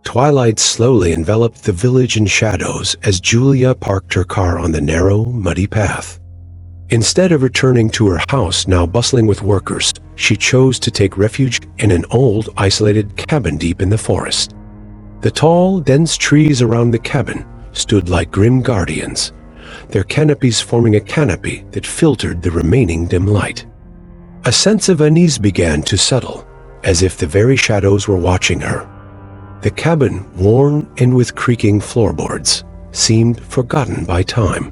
Twilight slowly enveloped the village in shadows as Julia parked her car on the narrow, muddy path. Instead of returning to her house now bustling with workers, she chose to take refuge in an old, isolated cabin deep in the forest. The tall, dense trees around the cabin stood like grim guardians, their canopies forming a canopy that filtered the remaining dim light. A sense of unease began to settle, as if the very shadows were watching her. The cabin, worn and with creaking floorboards, seemed forgotten by time.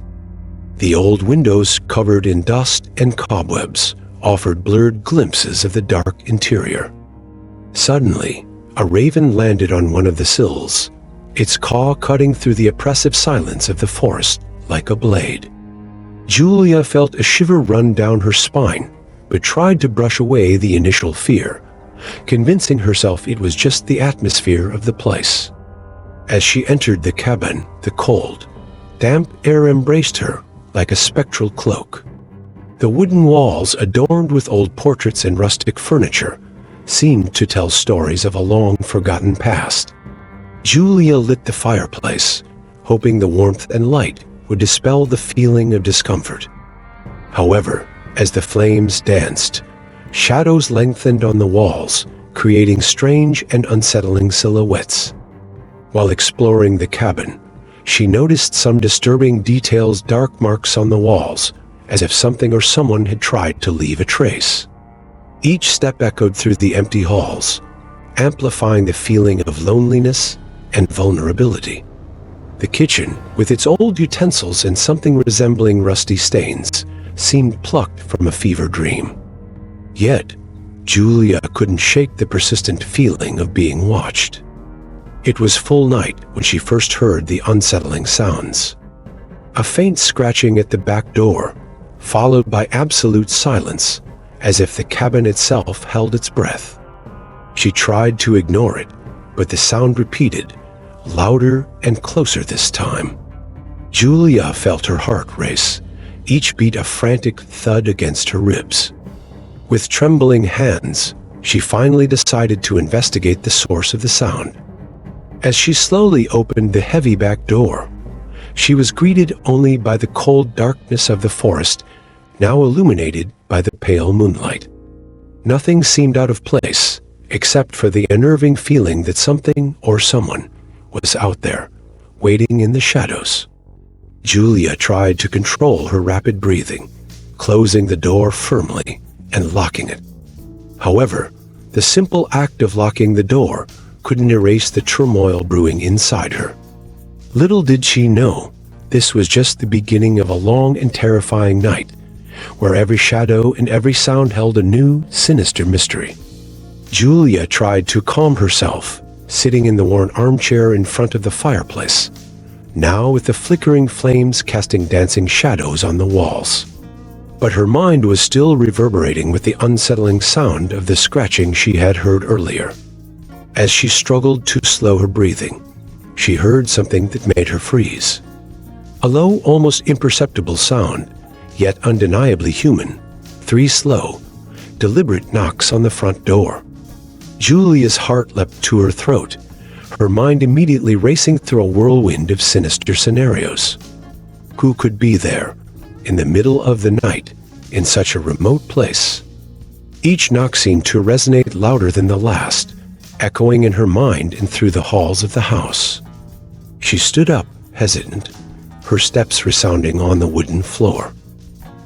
The old windows, covered in dust and cobwebs, offered blurred glimpses of the dark interior. Suddenly, a raven landed on one of the sills, its caw cutting through the oppressive silence of the forest like a blade. Julia felt a shiver run down her spine, but tried to brush away the initial fear, convincing herself it was just the atmosphere of the place. As she entered the cabin, the cold, damp air embraced her like a spectral cloak. The wooden walls, adorned with old portraits and rustic furniture, seemed to tell stories of a long-forgotten past. Julia lit the fireplace, hoping the warmth and light would dispel the feeling of discomfort. However, as the flames danced, shadows lengthened on the walls, creating strange and unsettling silhouettes. While exploring the cabin, she noticed some disturbing details: dark marks on the walls, as if something or someone had tried to leave a trace. Each step echoed through the empty halls, amplifying the feeling of loneliness and vulnerability. The kitchen, with its old utensils and something resembling rusty stains, seemed plucked from a fever dream. Yet, Julia couldn't shake the persistent feeling of being watched. It was full night when she first heard the unsettling sounds. A faint scratching at the back door, followed by absolute silence, as if the cabin itself held its breath. She tried to ignore it, but the sound repeated, louder and closer this time. Julia felt her heart race, each beat a frantic thud against her ribs. With trembling hands, she finally decided to investigate the source of the sound. As she slowly opened the heavy back door, she was greeted only by the cold darkness of the forest, now illuminated by the pale moonlight. Nothing seemed out of place, except for the unnerving feeling that something or someone was out there, waiting in the shadows. Julia tried to control her rapid breathing, closing the door firmly and locking it. However, the simple act of locking the door couldn't erase the turmoil brewing inside her. Little did she know, this was just the beginning of a long and terrifying night, where every shadow and every sound held a new, sinister mystery. Julia tried to calm herself, sitting in the worn armchair in front of the fireplace, now with the flickering flames casting dancing shadows on the walls. But her mind was still reverberating with the unsettling sound of the scratching she had heard earlier. As she struggled to slow her breathing, she heard something that made her freeze. A low, almost imperceptible sound, yet undeniably human, 3 slow, deliberate knocks on the front door. Julia's heart leapt to her throat, her mind immediately racing through a whirlwind of sinister scenarios. Who could be there, in the middle of the night, in such a remote place? Each knock seemed to resonate louder than the last, echoing in her mind and through the halls of the house. She stood up, hesitant, her steps resounding on the wooden floor.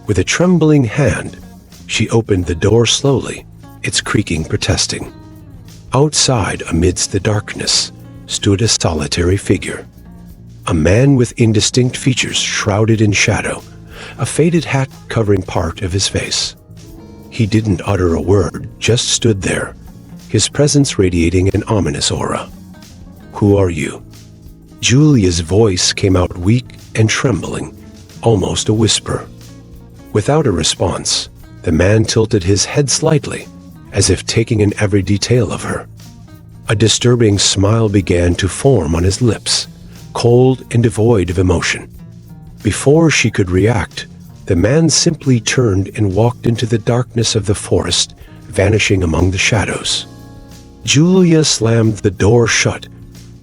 With a trembling hand, she opened the door slowly, its creaking protesting. Outside, amidst the darkness, stood a solitary figure. A man with indistinct features shrouded in shadow, a faded hat covering part of his face. He didn't utter a word, just stood there, his presence radiating an ominous aura. "Who are you?" Julia's voice came out weak and trembling, almost a whisper. Without a response, the man tilted his head slightly, as if taking in every detail of her. A disturbing smile began to form on his lips, cold and devoid of emotion. Before she could react, the man simply turned and walked into the darkness of the forest, vanishing among the shadows. Julia slammed the door shut,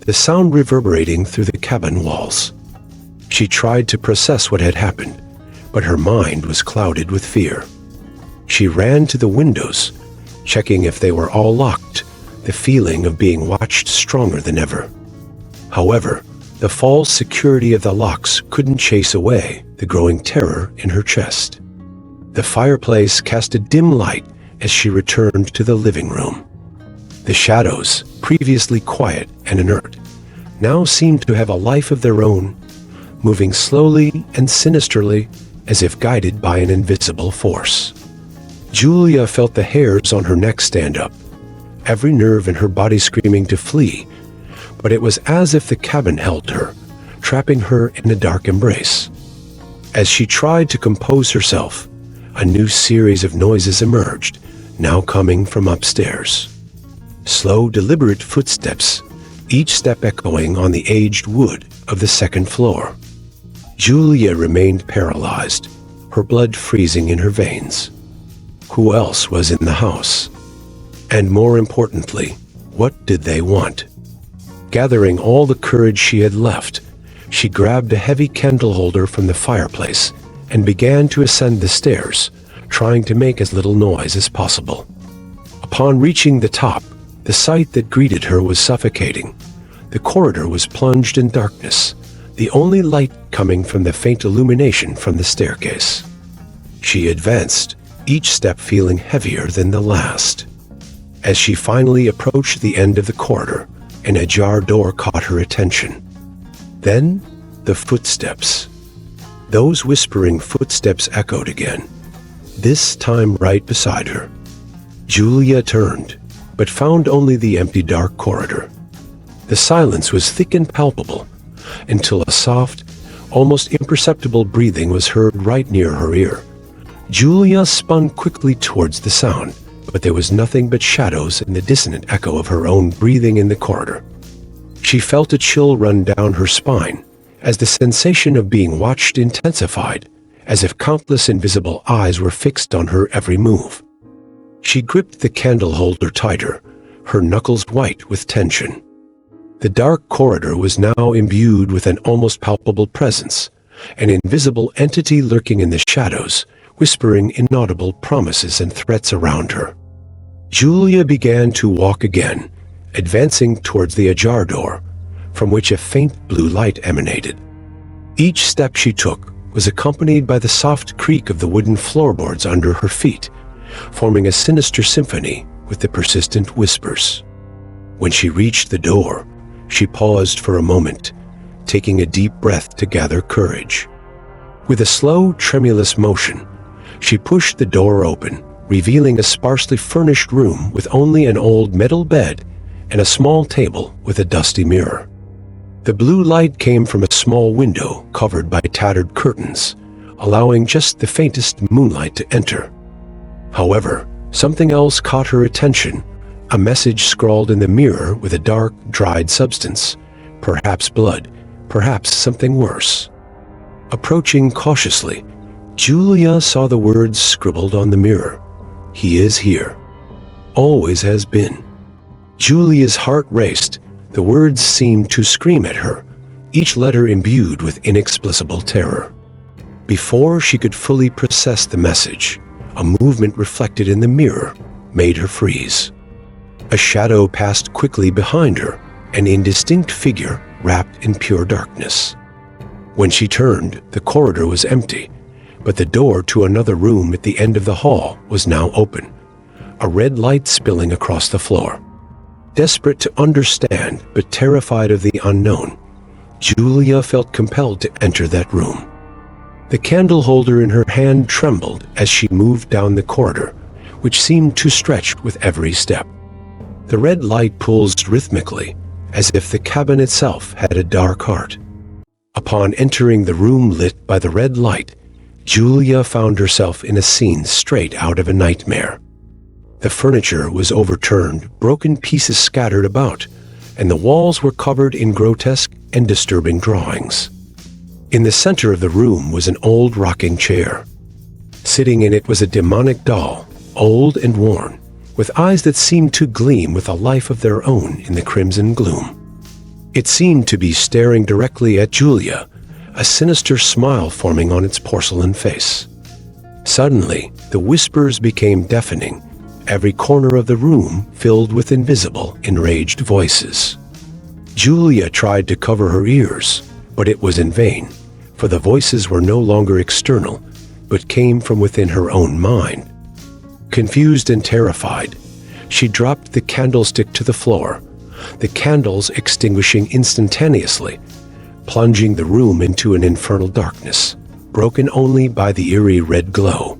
the sound reverberating through the cabin walls. She tried to process what had happened, but her mind was clouded with fear. She ran to the windows, checking if they were all locked, the feeling of being watched stronger than ever. However, the false security of the locks couldn't chase away the growing terror in her chest. The fireplace cast a dim light as she returned to the living room. The shadows, previously quiet and inert, now seemed to have a life of their own, moving slowly and sinisterly as if guided by an invisible force. Julia felt the hairs on her neck stand up, every nerve in her body screaming to flee, but it was as if the cabin held her, trapping her in a dark embrace. As she tried to compose herself, a new series of noises emerged, now coming from upstairs. Slow, deliberate footsteps, each step echoing on the aged wood of the second floor. Julia remained paralyzed, her blood freezing in her veins. Who else was in the house? And more importantly, what did they want? Gathering all the courage she had left, she grabbed a heavy candle holder from the fireplace and began to ascend the stairs, trying to make as little noise as possible. Upon reaching the top, the sight that greeted her was suffocating. The corridor was plunged in darkness, the only light coming from the faint illumination from the staircase. She advanced, each step feeling heavier than the last. As she finally approached the end of the corridor, an ajar door caught her attention. Then, the footsteps. Those whispering footsteps echoed again, this time right beside her. Julia turned, but found only the empty dark corridor. The silence was thick and palpable, until a soft, almost imperceptible breathing was heard right near her ear. Julia spun quickly towards the sound, but there was nothing but shadows and the dissonant echo of her own breathing in the corridor. She felt a chill run down her spine, as the sensation of being watched intensified, as if countless invisible eyes were fixed on her every move. She gripped the candle holder tighter, her knuckles white with tension. The dark corridor was now imbued with an almost palpable presence, an invisible entity lurking in the shadows, whispering inaudible promises and threats around her. Julia began to walk again, advancing towards the ajar door, from which a faint blue light emanated. Each step she took was accompanied by the soft creak of the wooden floorboards under her feet, forming a sinister symphony with the persistent whispers. When she reached the door, she paused for a moment, taking a deep breath to gather courage. With a slow, tremulous motion, she pushed the door open, revealing a sparsely furnished room with only an old metal bed and a small table with a dusty mirror. The blue light came from a small window covered by tattered curtains, allowing just the faintest moonlight to enter. However, something else caught her attention, a message scrawled in the mirror with a dark, dried substance, perhaps blood, perhaps something worse. Approaching cautiously, Julia saw the words scribbled on the mirror. He is here. Always has been. Julia's heart raced. The words seemed to scream at her, each letter imbued with inexplicable terror. Before she could fully process the message, a movement reflected in the mirror made her freeze. A shadow passed quickly behind her, an indistinct figure wrapped in pure darkness. When she turned, the corridor was empty, but the door to another room at the end of the hall was now open, a red light spilling across the floor. Desperate to understand, but terrified of the unknown, Julia felt compelled to enter that room. The candle holder in her hand trembled as she moved down the corridor, which seemed to stretch with every step. The red light pulsed rhythmically, as if the cabin itself had a dark heart. Upon entering the room lit by the red light, Julia found herself in a scene straight out of a nightmare. The furniture was overturned, broken pieces scattered about, and the walls were covered in grotesque and disturbing drawings. In the center of the room was an old rocking chair. Sitting in it was a demonic doll, old and worn, with eyes that seemed to gleam with a life of their own in the crimson gloom. It seemed to be staring directly at Julia, a sinister smile forming on its porcelain face. Suddenly, the whispers became deafening, every corner of the room filled with invisible, enraged voices. Julia tried to cover her ears, but it was in vain, for the voices were no longer external, but came from within her own mind. Confused and terrified, she dropped the candlestick to the floor, the candles extinguishing instantaneously, plunging the room into an infernal darkness, broken only by the eerie red glow.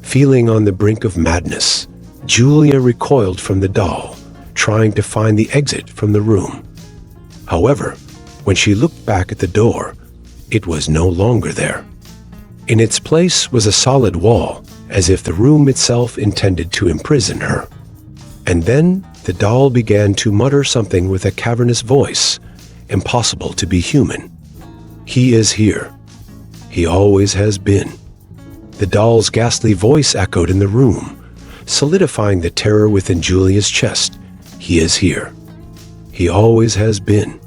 Feeling on the brink of madness, Julia recoiled from the doll, trying to find the exit from the room. However, when she looked back at the door, it was no longer there. In its place was a solid wall, as if the room itself intended to imprison her. And then the doll began to mutter something with a cavernous voice, impossible to be human. "He is here. He always has been." The doll's ghastly voice echoed in the room, solidifying the terror within Julia's chest. "He is here. He always has been."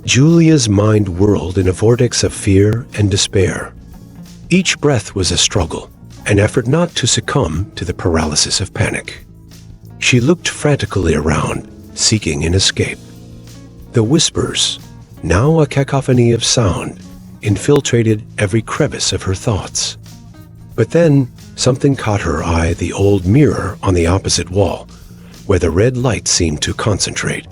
Julia's mind whirled in a vortex of fear and despair. Each breath was a struggle, an effort not to succumb to the paralysis of panic. She looked frantically around, seeking an escape. The whispers, now a cacophony of sound, infiltrated every crevice of her thoughts. But then, something caught her eye at the old mirror on the opposite wall, where the red light seemed to concentrate.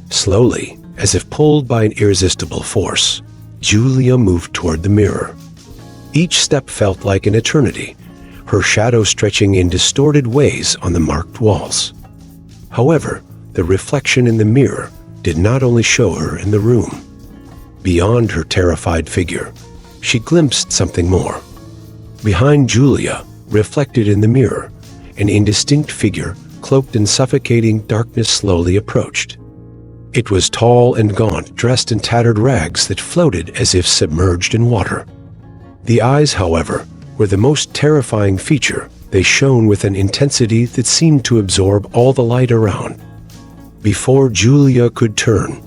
Slowly, as if pulled by an irresistible force, Julia moved toward the mirror. Each step felt like an eternity, her shadow stretching in distorted ways on the marked walls. However, the reflection in the mirror did not only show her in the room. Beyond her terrified figure, she glimpsed something more. Behind Julia, reflected in the mirror, an indistinct figure cloaked in suffocating darkness slowly approached. It was tall and gaunt, dressed in tattered rags that floated as if submerged in water. The eyes, however, were the most terrifying feature. They shone with an intensity that seemed to absorb all the light around. Before Julia could turn,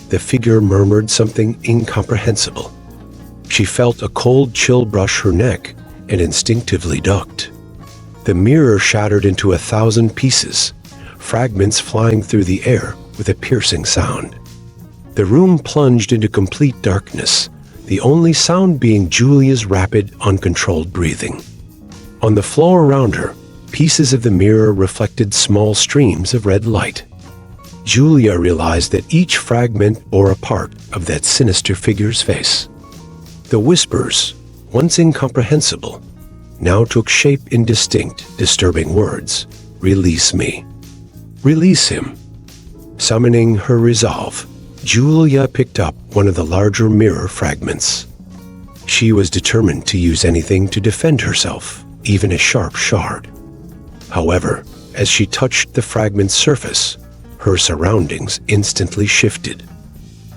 the figure murmured something incomprehensible. She felt a cold chill brush her neck and instinctively ducked. The mirror shattered into 1,000 pieces, fragments flying through the air with a piercing sound. The room plunged into complete darkness, the only sound being Julia's rapid, uncontrolled breathing. On the floor around her, pieces of the mirror reflected small streams of red light. Julia realized that each fragment bore a part of that sinister figure's face. The whispers, once incomprehensible, now took shape in distinct, disturbing words. "Release me. Release him." Summoning her resolve, Julia picked up one of the larger mirror fragments. She was determined to use anything to defend herself, even a sharp shard. However, as she touched the fragment's surface, her surroundings instantly shifted.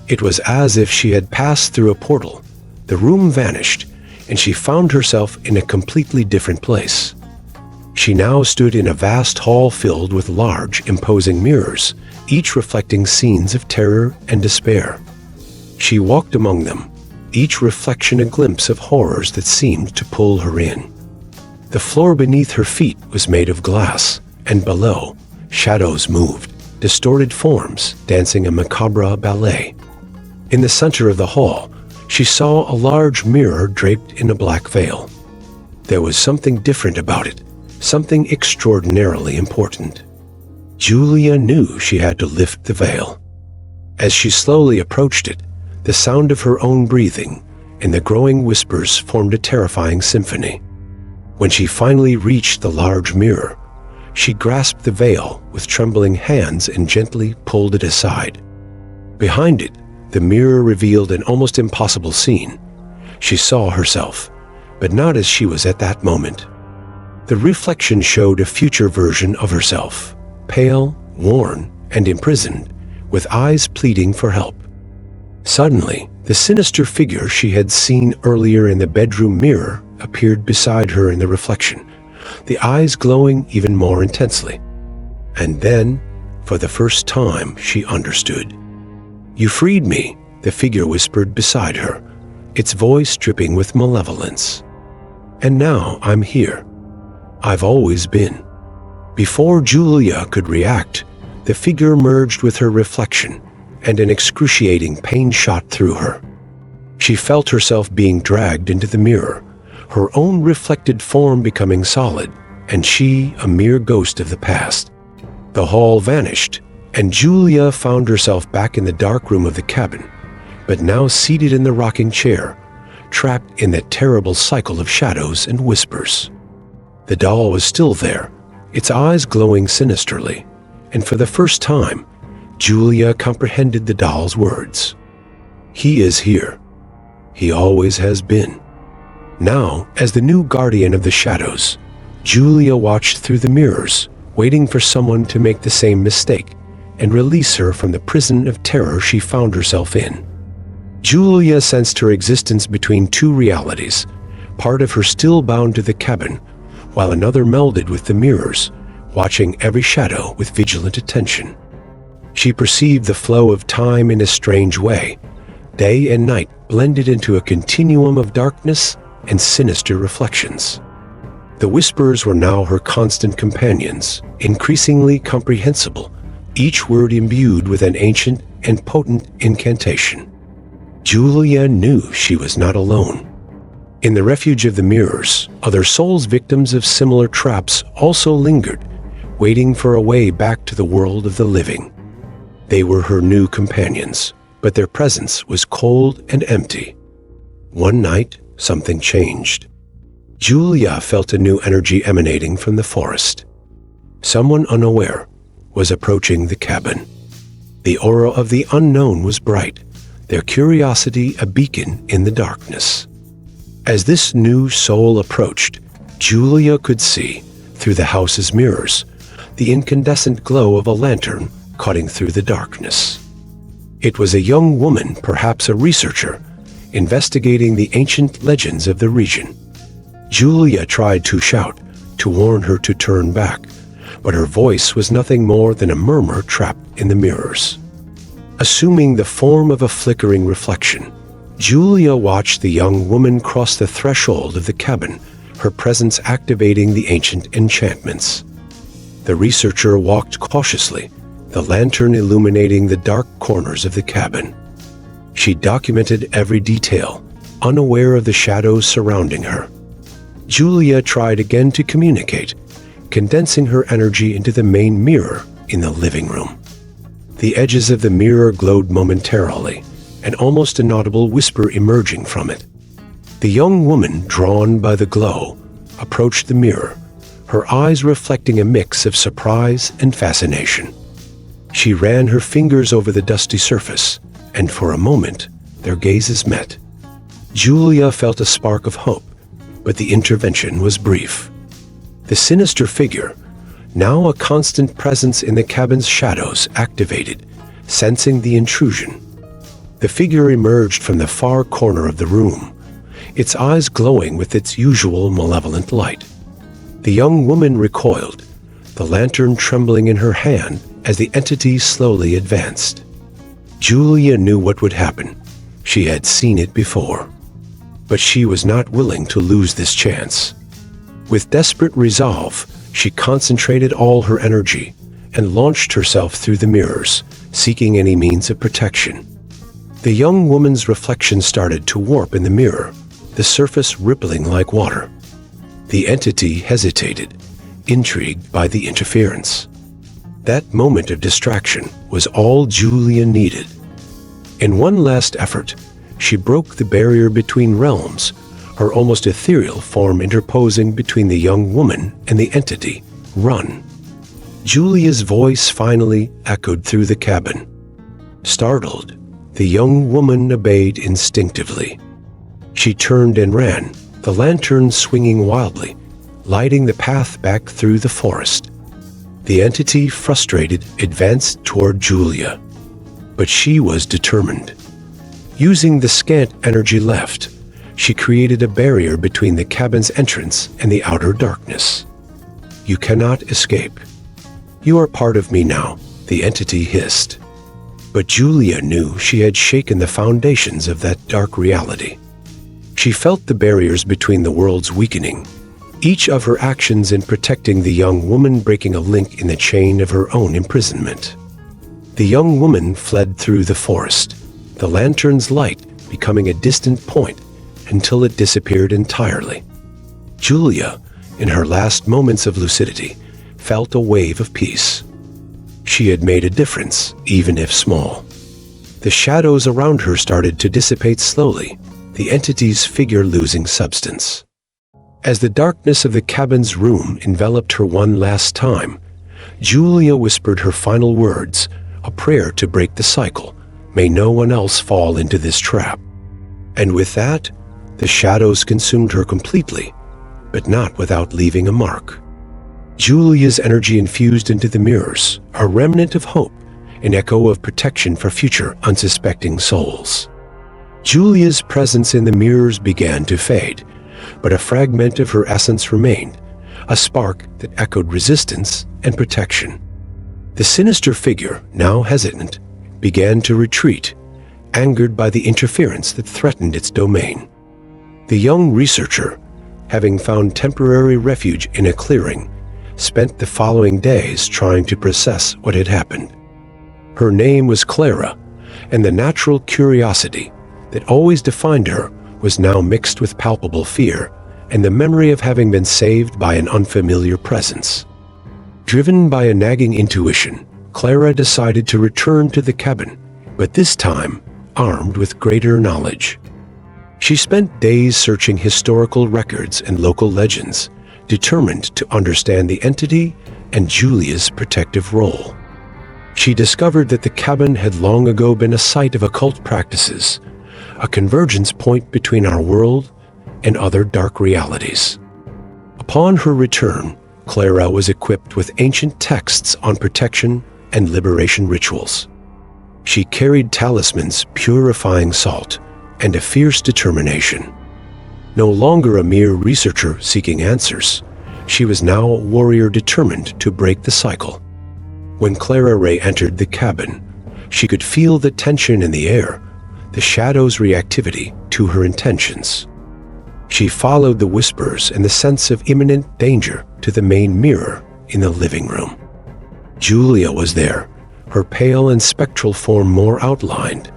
It was as if she had passed through a portal. The room vanished, and she found herself in a completely different place. She now stood in a vast hall filled with large, imposing mirrors, each reflecting scenes of terror and despair. She walked among them, each reflection a glimpse of horrors that seemed to pull her in. The floor beneath her feet was made of glass, and below, shadows moved, distorted forms dancing a macabre ballet. In the center of the hall, she saw a large mirror draped in a black veil. There was something different about it, something extraordinarily important. Julia knew she had to lift the veil. As she slowly approached it, the sound of her own breathing and the growing whispers formed a terrifying symphony. When she finally reached the large mirror, she grasped the veil with trembling hands and gently pulled it aside. Behind it, the mirror revealed an almost impossible scene. She saw herself, but not as she was at that moment. The reflection showed a future version of herself, pale, worn, and imprisoned, with eyes pleading for help. Suddenly, the sinister figure she had seen earlier in the bedroom mirror appeared beside her in the reflection, the eyes glowing even more intensely. And then, for the first time, she understood. "You freed me," the figure whispered beside her, its voice dripping with malevolence. "And now I'm here. I've always been." Before Julia could react, the figure merged with her reflection, and an excruciating pain shot through her. She felt herself being dragged into the mirror, her own reflected form becoming solid, and she a mere ghost of the past. The hall vanished, and Julia found herself back in the dark room of the cabin, but now seated in the rocking chair, trapped in that terrible cycle of shadows and whispers. The doll was still there, its eyes glowing sinisterly, and for the first time, Julia comprehended the doll's words. "He is here. He always has been." Now, as the new guardian of the shadows, Julia watched through the mirrors, waiting for someone to make the same mistake and release her from the prison of terror she found herself in. Julia sensed her existence between two realities, part of her still bound to the cabin, while another melded with the mirrors, watching every shadow with vigilant attention. She perceived the flow of time in a strange way. Day and night blended into a continuum of darkness and sinister reflections. The whispers were now her constant companions, increasingly comprehensible, each word imbued with an ancient and potent incantation. Julia knew she was not alone. In the refuge of the mirrors, other souls victims of similar traps also lingered, waiting for a way back to the world of the living. They were her new companions, but their presence was cold and empty. One night, something changed. Julia felt a new energy emanating from the forest. Someone unaware was approaching the cabin. The aura of the unknown was bright, their curiosity a beacon in the darkness. As this new soul approached, Julia could see, through the house's mirrors, the incandescent glow of a lantern cutting through the darkness. It was a young woman, perhaps a researcher, investigating the ancient legends of the region. Julia tried to shout, to warn her to turn back, but her voice was nothing more than a murmur trapped in the mirrors. Assuming the form of a flickering reflection, Julia watched the young woman cross the threshold of the cabin, her presence activating the ancient enchantments. The researcher walked cautiously, the lantern illuminating the dark corners of the cabin. She documented every detail, unaware of the shadows surrounding her. Julia tried again to communicate, condensing her energy into the main mirror in the living room. The edges of the mirror glowed momentarily, an almost inaudible whisper emerging from it. The young woman, drawn by the glow, approached the mirror, her eyes reflecting a mix of surprise and fascination. She ran her fingers over the dusty surface, and for a moment, their gazes met. Julia felt a spark of hope, but the intervention was brief. The sinister figure, now a constant presence in the cabin's shadows, activated, sensing the intrusion. The figure emerged from the far corner of the room, its eyes glowing with its usual malevolent light. The young woman recoiled, the lantern trembling in her hand as the entity slowly advanced. Julia knew what would happen. She had seen it before. But she was not willing to lose this chance. With desperate resolve, she concentrated all her energy and launched herself through the mirrors, seeking any means of protection. The young woman's reflection started to warp in the mirror, the surface rippling like water. The entity hesitated, intrigued by the interference. That moment of distraction was all Julia needed. In one last effort, she broke the barrier between realms, her almost ethereal form interposing between the young woman and the entity. "Run." Julia's voice finally echoed through the cabin. Startled, the young woman obeyed instinctively. She turned and ran, the lantern swinging wildly, lighting the path back through the forest. The entity, frustrated, advanced toward Julia. But she was determined. Using the scant energy left, she created a barrier between the cabin's entrance and the outer darkness. "You cannot escape. You are part of me now," the entity hissed. But Julia knew she had shaken the foundations of that dark reality. She felt the barriers between the worlds weakening, each of her actions in protecting the young woman breaking a link in the chain of her own imprisonment. The young woman fled through the forest, the lantern's light becoming a distant point until it disappeared entirely. Julia, in her last moments of lucidity, felt a wave of peace. She had made a difference, even if small. The shadows around her started to dissipate slowly, the entity's figure losing substance. As the darkness of the cabin's room enveloped her one last time, Julia whispered her final words, a prayer to break the cycle. May no one else fall into this trap. And with that, the shadows consumed her completely, but not without leaving a mark. Julia's energy infused into the mirrors, a remnant of hope, an echo of protection for future unsuspecting souls. Julia's presence in the mirrors began to fade, but a fragment of her essence remained, a spark that echoed resistance and protection. The sinister figure, now hesitant, began to retreat, angered by the interference that threatened its domain. The young researcher, having found temporary refuge in a clearing, spent the following days trying to process what had happened. Her name was Clara, and the natural curiosity that always defined her was now mixed with palpable fear and the memory of having been saved by an unfamiliar presence. Driven by a nagging intuition, Clara decided to return to the cabin, but this time armed with greater knowledge. She spent days searching historical records and local legends, determined to understand the entity and Julia's protective role. She discovered that the cabin had long ago been a site of occult practices, a convergence point between our world and other dark realities. Upon her return, Clara was equipped with ancient texts on protection and liberation rituals. She carried talismans purifying salt and a fierce determination. No longer a mere researcher seeking answers, she was now a warrior determined to break the cycle. When Clara Ray entered the cabin, she could feel the tension in the air, the shadow's reactivity to her intentions. She followed the whispers and the sense of imminent danger to the main mirror in the living room. Julia was there, her pale and spectral form more outlined,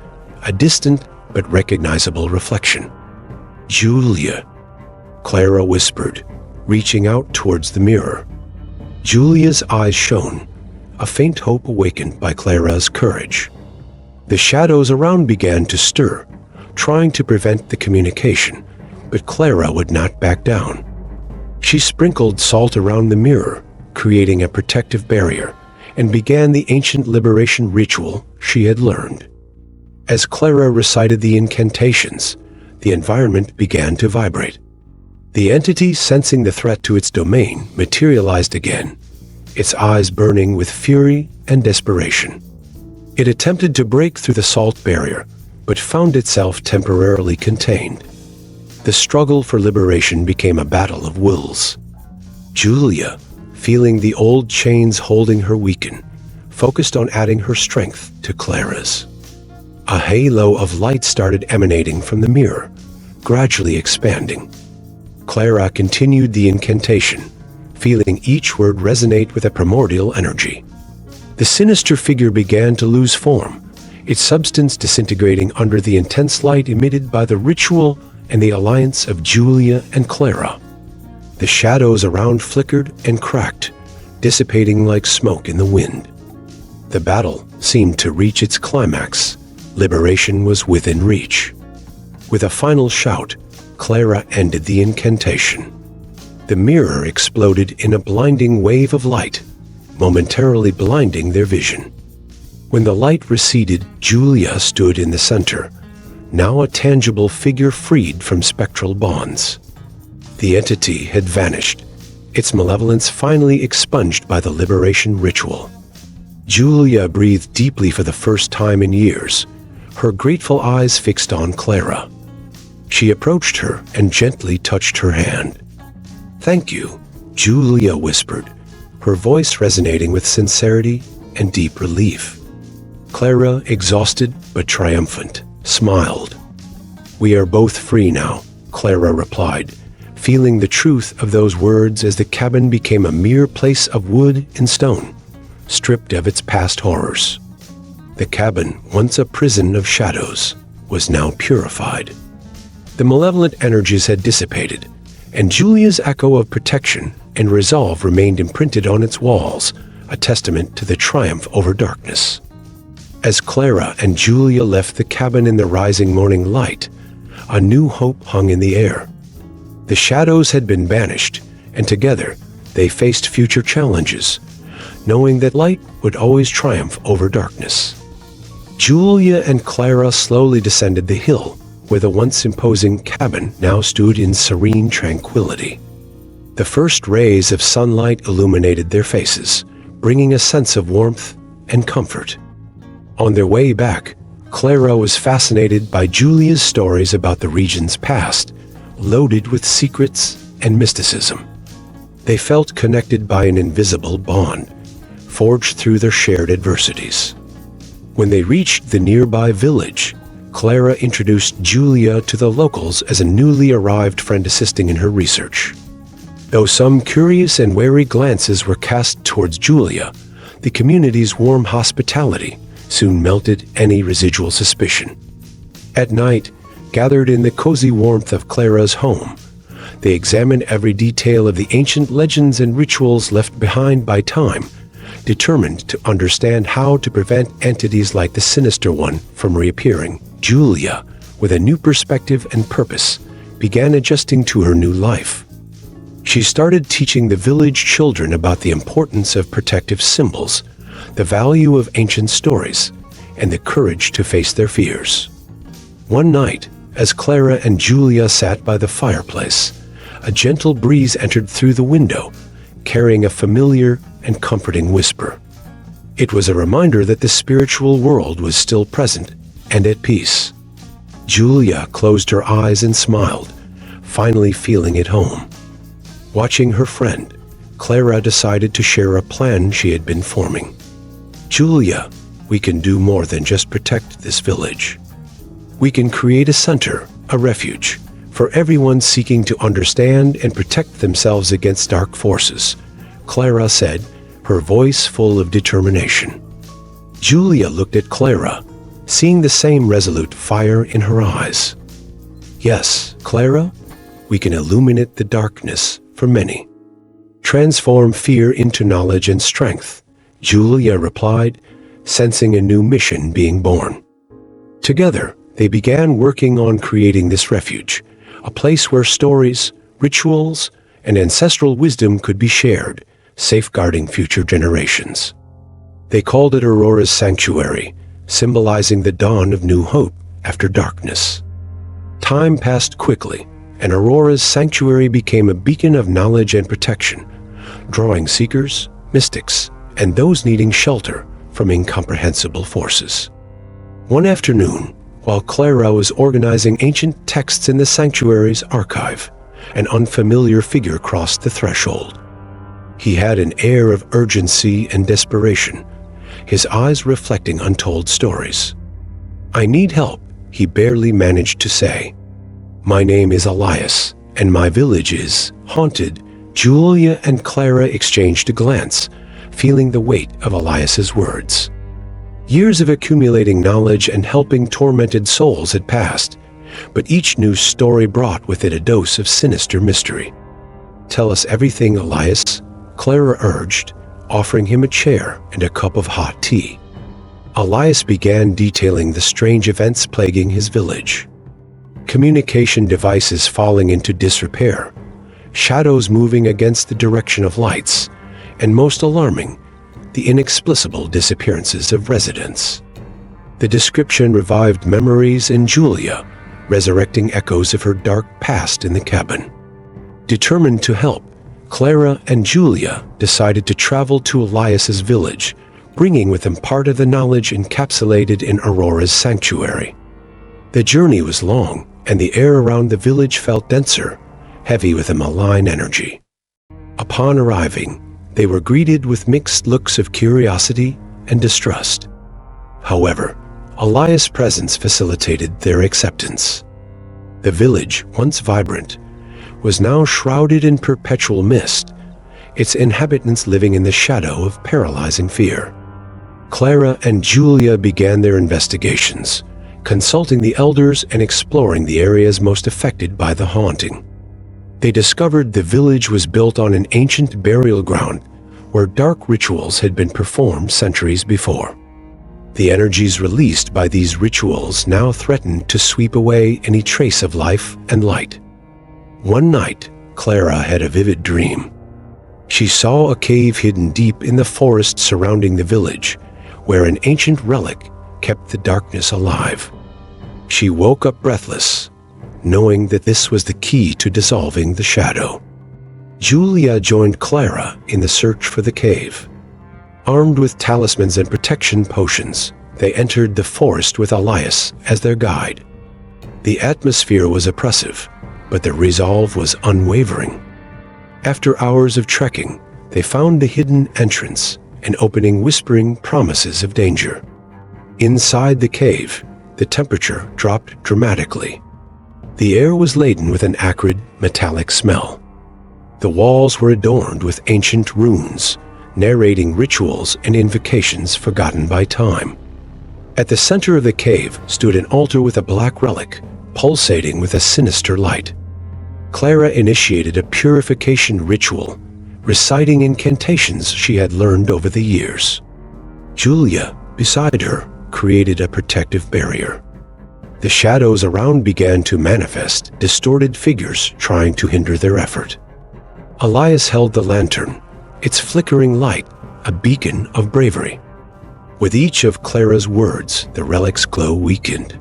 a distant but recognizable reflection. "Julia," Clara whispered, reaching out towards the mirror. Julia's eyes shone, a faint hope awakened by Clara's courage. The shadows around began to stir, trying to prevent the communication, but Clara would not back down. She sprinkled salt around the mirror, creating a protective barrier, and began the ancient liberation ritual she had learned. As Clara recited the incantations, the environment began to vibrate. The entity, sensing the threat to its domain, materialized again, its eyes burning with fury and desperation. It attempted to break through the salt barrier, but found itself temporarily contained. The struggle for liberation became a battle of wills. Julia, feeling the old chains holding her weaken, focused on adding her strength to Clara's. A halo of light started emanating from the mirror, gradually expanding. Clara continued the incantation, feeling each word resonate with a primordial energy. The sinister figure began to lose form, its substance disintegrating under the intense light emitted by the ritual and the alliance of Julia and Clara. The shadows around flickered and cracked, dissipating like smoke in the wind. The battle seemed to reach its climax. Liberation was within reach. With a final shout, Clara ended the incantation. The mirror exploded in a blinding wave of light, momentarily blinding their vision. When the light receded, Julia stood in the center, now a tangible figure freed from spectral bonds. The entity had vanished, its malevolence finally expunged by the liberation ritual. Julia breathed deeply for the first time in years, her grateful eyes fixed on Clara. She approached her and gently touched her hand. "Thank you," Julia whispered, her voice resonating with sincerity and deep relief. Clara, exhausted but triumphant, smiled. "We are both free now," Clara replied, feeling the truth of those words as the cabin became a mere place of wood and stone, stripped of its past horrors. The cabin, once a prison of shadows, was now purified. The malevolent energies had dissipated, and Julia's echo of protection and resolve remained imprinted on its walls, a testament to the triumph over darkness. As Clara and Julia left the cabin in the rising morning light, a new hope hung in the air. The shadows had been banished, and together they faced future challenges, knowing that light would always triumph over darkness. Julia and Clara slowly descended the hill, where the once imposing cabin now stood in serene tranquility. The first rays of sunlight illuminated their faces, bringing a sense of warmth and comfort. On their way back, Clara was fascinated by Julia's stories about the region's past, loaded with secrets and mysticism. They felt connected by an invisible bond, forged through their shared adversities. When they reached the nearby village, Clara introduced Julia to the locals as a newly arrived friend assisting in her research. Though some curious and wary glances were cast towards Julia, the community's warm hospitality soon melted any residual suspicion. At night, gathered in the cozy warmth of Clara's home, they examined every detail of the ancient legends and rituals left behind by time, determined to understand how to prevent entities like the sinister one from reappearing. Julia, with a new perspective and purpose, began adjusting to her new life. She started teaching the village children about the importance of protective symbols, the value of ancient stories, and the courage to face their fears. One night, as Clara and Julia sat by the fireplace, a gentle breeze entered through the window, carrying a familiar and comforting whisper. It was a reminder that the spiritual world was still present and at peace. Julia closed her eyes and smiled, finally feeling at home. Watching her friend, Clara decided to share a plan she had been forming. "Julia, we can do more than just protect this village. We can create a center, a refuge, for everyone seeking to understand and protect themselves against dark forces," Clara said, her voice full of determination. Julia looked at Clara, seeing the same resolute fire in her eyes. "Yes, Clara, we can illuminate the darkness for many. Transform fear into knowledge and strength," Julia replied, sensing a new mission being born. Together, they began working on creating this refuge, a place where stories, rituals, and ancestral wisdom could be shared, safeguarding future generations. They called it Aurora's sanctuary, symbolizing the dawn of new hope after darkness. Time passed quickly, and Aurora's sanctuary became a beacon of knowledge and protection, drawing seekers, mystics, and those needing shelter from incomprehensible forces. One afternoon, while Clara was organizing ancient texts in the sanctuary's archive, an unfamiliar figure crossed the threshold. He had an air of urgency and desperation, his eyes reflecting untold stories. "I need help," he barely managed to say. "My name is Elias, and my village is haunted." Julia and Clara exchanged a glance, feeling the weight of Elias's words. Years of accumulating knowledge and helping tormented souls had passed, but each new story brought with it a dose of sinister mystery. "Tell us everything, Elias," Clara urged, offering him a chair and a cup of hot tea. Elias began detailing the strange events plaguing his village. Communication devices falling into disrepair, shadows moving against the direction of lights, and most alarming, the inexplicable disappearances of residents. The description revived memories in Julia, resurrecting echoes of her dark past in the cabin. Determined to help, Clara and Julia decided to travel to Elias's village, bringing with them part of the knowledge encapsulated in Aurora's sanctuary. The journey was long, and the air around the village felt denser, heavy with a malign energy. Upon arriving, they were greeted with mixed looks of curiosity and distrust. However, Elias' presence facilitated their acceptance. The village, once vibrant, was now shrouded in perpetual mist, its inhabitants living in the shadow of paralyzing fear. Clara and Julia began their investigations, consulting the elders and exploring the areas most affected by the haunting. They discovered the village was built on an ancient burial ground where dark rituals had been performed centuries before. The energies released by these rituals now threatened to sweep away any trace of life and light. One night, Clara had a vivid dream. She saw a cave hidden deep in the forest surrounding the village, where an ancient relic kept the darkness alive. She woke up breathless, knowing that this was the key to dissolving the shadow. Julia joined Clara in the search for the cave. Armed with talismans and protection potions, they entered the forest with Elias as their guide. The atmosphere was oppressive, but their resolve was unwavering. After hours of trekking, they found the hidden entrance, an opening whispering promises of danger. Inside the cave, the temperature dropped dramatically. The air was laden with an acrid, metallic smell. The walls were adorned with ancient runes, narrating rituals and invocations forgotten by time. At the center of the cave stood an altar with a black relic, pulsating with a sinister light. Clara initiated a purification ritual, reciting incantations she had learned over the years. Julia, beside her, created a protective barrier. The shadows around began to manifest, distorted figures trying to hinder their effort. Elias held the lantern, its flickering light a beacon of bravery. With each of Clara's words, the relic's glow weakened.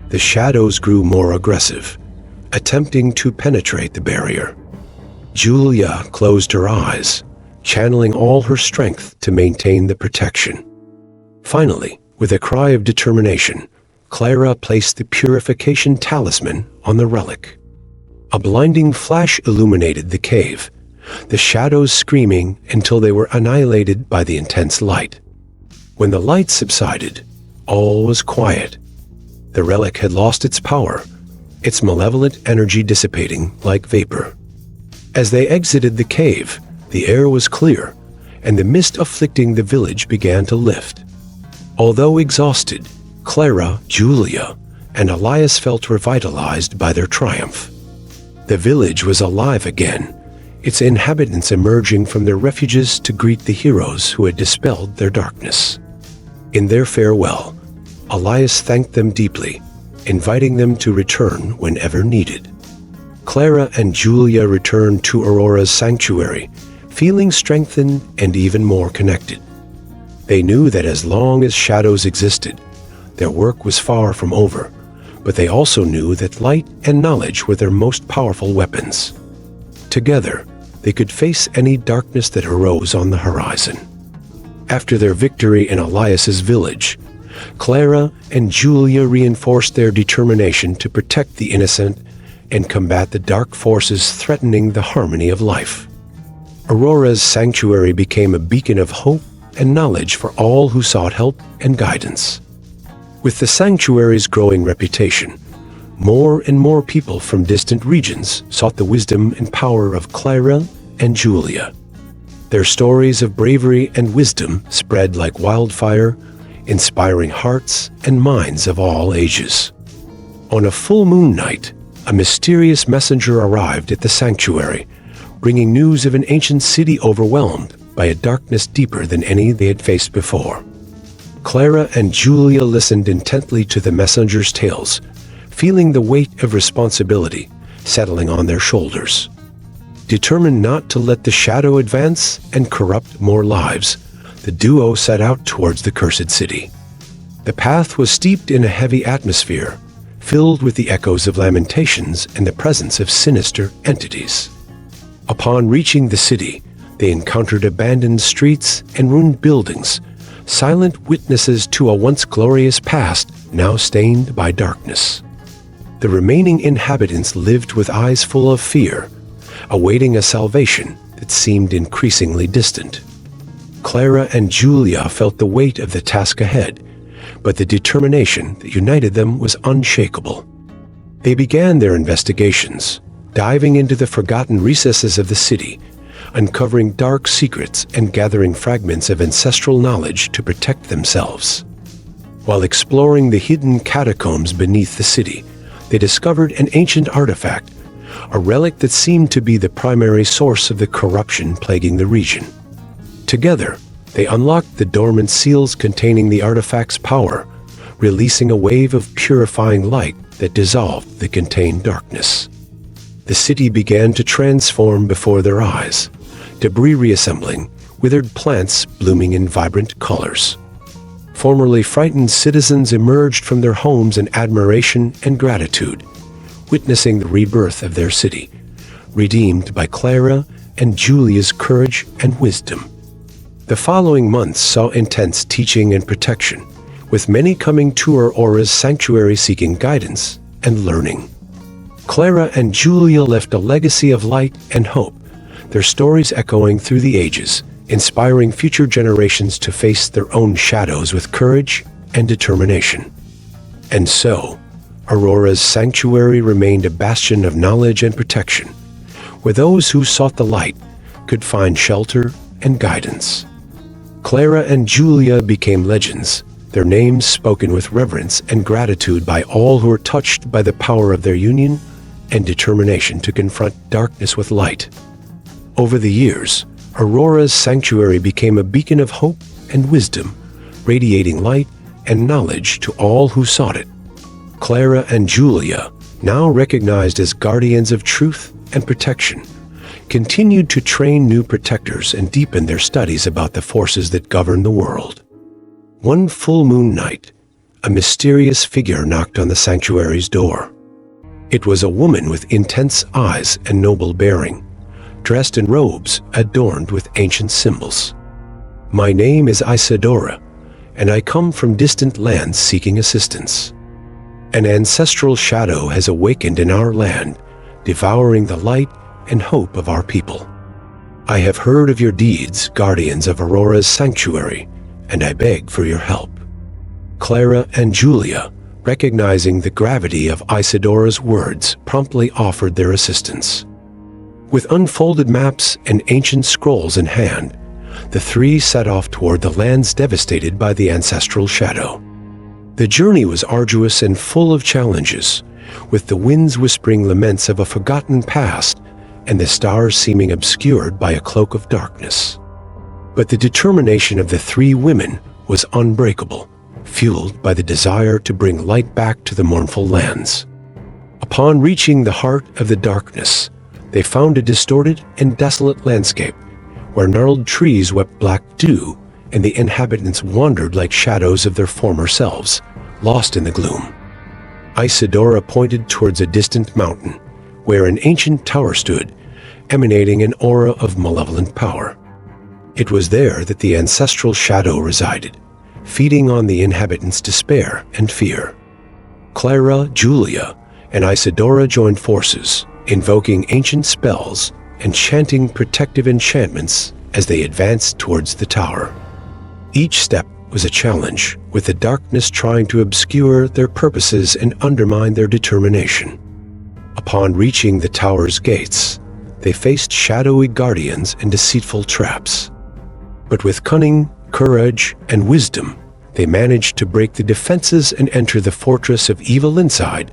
The shadows grew more aggressive, attempting to penetrate the barrier. Julia closed her eyes, channeling all her strength to maintain the protection. Finally, with a cry of determination, Clara placed the purification talisman on the relic. A blinding flash illuminated the cave, the shadows screaming until they were annihilated by the intense light. When the light subsided, all was quiet. The relic had lost its power, its malevolent energy dissipating like vapor. As they exited the cave, the air was clear, and the mist afflicting the village began to lift. Although exhausted, Clara, Julia, and Elias felt revitalized by their triumph. The village was alive again, its inhabitants emerging from their refuges to greet the heroes who had dispelled their darkness. In their farewell, Elias thanked them deeply, inviting them to return whenever needed. Clara and Julia returned to Aurora's sanctuary, feeling strengthened and even more connected. They knew that as long as shadows existed, their work was far from over, but they also knew that light and knowledge were their most powerful weapons. Together, they could face any darkness that arose on the horizon. After their victory in Elias's village, Clara and Julia reinforced their determination to protect the innocent and combat the dark forces threatening the harmony of life. Aurora's sanctuary became a beacon of hope and knowledge for all who sought help and guidance. With the sanctuary's growing reputation, more and more people from distant regions sought the wisdom and power of Clara and Julia. Their stories of bravery and wisdom spread like wildfire, inspiring hearts and minds of all ages. On a full moon night, a mysterious messenger arrived at the sanctuary, bringing news of an ancient city overwhelmed by a darkness deeper than any they had faced before. Clara and Julia listened intently to the messenger's tales, feeling the weight of responsibility settling on their shoulders. Determined not to let the shadow advance and corrupt more lives, the duo set out towards the cursed city. The path was steeped in a heavy atmosphere, filled with the echoes of lamentations and the presence of sinister entities. Upon reaching the city, they encountered abandoned streets and ruined buildings, silent witnesses to a once glorious past now stained by darkness. The remaining inhabitants lived with eyes full of fear, awaiting a salvation that seemed increasingly distant. Clara and Julia felt the weight of the task ahead, but the determination that united them was unshakable. They began their investigations, diving into the forgotten recesses of the city, uncovering dark secrets and gathering fragments of ancestral knowledge to protect themselves. While exploring the hidden catacombs beneath the city, they discovered an ancient artifact, a relic that seemed to be the primary source of the corruption plaguing the region. Together, they unlocked the dormant seals containing the artifact's power, releasing a wave of purifying light that dissolved the contained darkness. The city began to transform before their eyes, debris reassembling, withered plants blooming in vibrant colors. Formerly frightened citizens emerged from their homes in admiration and gratitude, witnessing the rebirth of their city, redeemed by Clara and Julia's courage and wisdom. The following months saw intense teaching and protection, with many coming to Aurora's sanctuary seeking guidance and learning. Clara and Julia left a legacy of light and hope, their stories echoing through the ages, inspiring future generations to face their own shadows with courage and determination. And so, Aurora's sanctuary remained a bastion of knowledge and protection, where those who sought the light could find shelter and guidance. Clara and Julia became legends, their names spoken with reverence and gratitude by all who were touched by the power of their union and determination to confront darkness with light. Over the years, Aurora's sanctuary became a beacon of hope and wisdom, radiating light and knowledge to all who sought it. Clara and Julia, now recognized as guardians of truth and protection, continued to train new protectors and deepen their studies about the forces that govern the world. One full moon night, a mysterious figure knocked on the sanctuary's door. It was a woman with intense eyes and noble bearing, dressed in robes adorned with ancient symbols. "My name is Isadora, and I come from distant lands seeking assistance. An ancestral shadow has awakened in our land, devouring the light and hope of our people. I have heard of your deeds, guardians of Aurora's sanctuary, and I beg for your help." Clara and Julia, recognizing the gravity of Isadora's words, promptly offered their assistance. With unfolded maps and ancient scrolls in hand, the three set off toward the lands devastated by the ancestral shadow. The journey was arduous and full of challenges, with the winds whispering laments of a forgotten past and the stars seeming obscured by a cloak of darkness. But the determination of the three women was unbreakable, fueled by the desire to bring light back to the mournful lands. Upon reaching the heart of the darkness, they found a distorted and desolate landscape where gnarled trees wept black dew and the inhabitants wandered like shadows of their former selves, lost in the gloom. Isadora pointed towards a distant mountain where an ancient tower stood, emanating an aura of malevolent power. It was there that the ancestral shadow resided, feeding on the inhabitants' despair and fear. Clara, Julia, and Isadora joined forces, invoking ancient spells and chanting protective enchantments as they advanced towards the tower. Each step was a challenge, with the darkness trying to obscure their purposes and undermine their determination. Upon reaching the tower's gates, they faced shadowy guardians and deceitful traps. But with cunning, courage, and wisdom, they managed to break the defenses and enter the fortress of evil inside.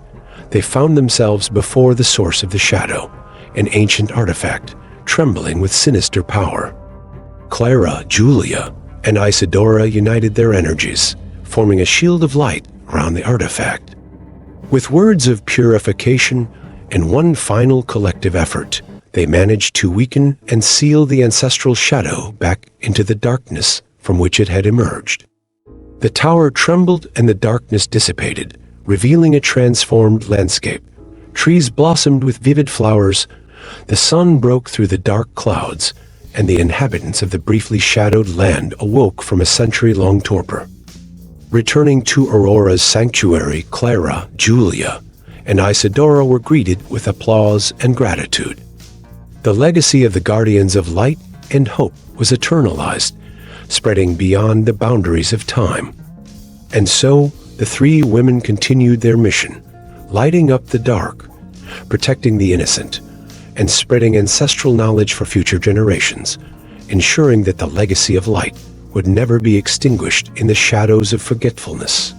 They found themselves before the source of the shadow, an ancient artifact, trembling with sinister power. Clara, Julia, and Isadora united their energies, forming a shield of light around the artifact. With words of purification and one final collective effort, they managed to weaken and seal the ancestral shadow back into the darkness from which it had emerged. The tower trembled and the darkness dissipated, revealing a transformed landscape. Trees blossomed with vivid flowers, the sun broke through the dark clouds, and the inhabitants of the briefly shadowed land awoke from a century-long torpor. Returning to Aurora's sanctuary, Clara, Julia, and Isadora were greeted with applause and gratitude. The legacy of the guardians of light and hope was eternalized, spreading beyond the boundaries of time. And so, the three women continued their mission, lighting up the dark, protecting the innocent, and spreading ancestral knowledge for future generations, ensuring that the legacy of light would never be extinguished in the shadows of forgetfulness.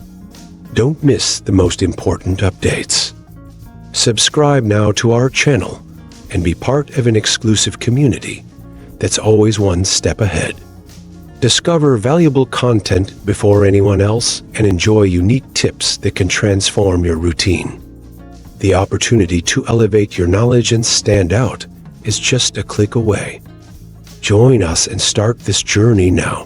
Don't miss the most important updates. Subscribe now to our channel and be part of an exclusive community that's always one step ahead. Discover valuable content before anyone else and enjoy unique tips that can transform your routine. The opportunity to elevate your knowledge and stand out is just a click away. Join us and start this journey now.